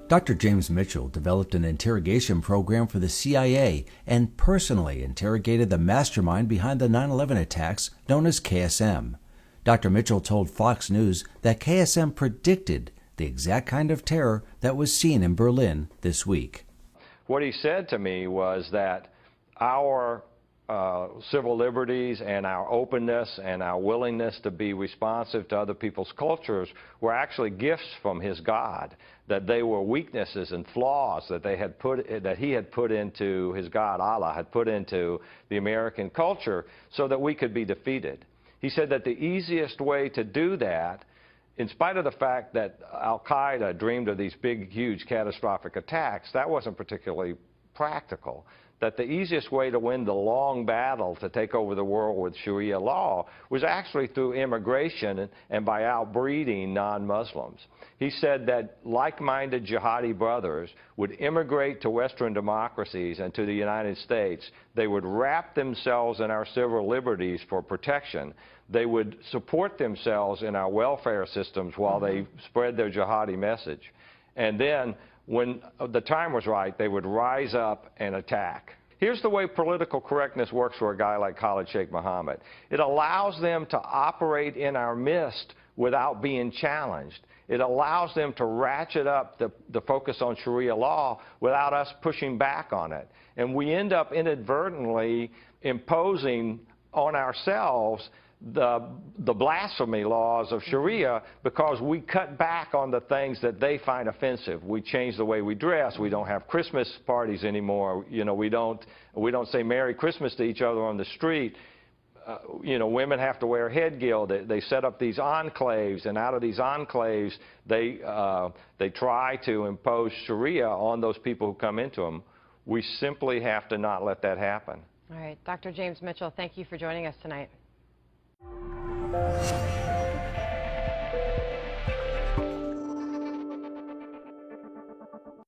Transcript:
Dr. James Mitchell developed an interrogation program for the CIA and personally interrogated the mastermind behind the 9/11 attacks, known as KSM. Dr. Mitchell told Fox News that KSM predicted the exact kind of terror that was seen in Berlin this week. What he said to me was that our civil liberties and our openness and our willingness to be responsive to other people's cultures were actually gifts from his God, that they were weaknesses and flaws that he had put into, his God, Allah, had put into the American culture so that we could be defeated. He said that the easiest way to do that, in spite of the fact that Al-Qaeda dreamed of these big, huge, catastrophic attacks, that wasn't particularly practical. That the easiest way to win the long battle to take over the world with Sharia law was actually through immigration and by outbreeding non-Muslims. He said that like-minded jihadi brothers would immigrate to Western democracies and to the United States. They would wrap themselves in our civil liberties for protection. They would support themselves in our welfare systems while they spread their jihadi message. And then, when the time was right, they would rise up and attack. Here's the way political correctness works for a guy like Khalid Sheikh Mohammed. It allows them to operate in our midst without being challenged. It allows them to ratchet up the focus on Sharia law without us pushing back on it. And we end up inadvertently imposing on ourselves the blasphemy laws of Sharia because we cut back on the things that they find offensive. We change the way we dress. We don't have Christmas parties anymore. You know, we don't say Merry Christmas to each other on the street. You know, women have to wear headgear. They set up these enclaves, and out of these enclaves, they try to impose Sharia on those people who come into them. We simply have to not let that happen. All right, Dr. James Mitchell, thank you for joining us tonight.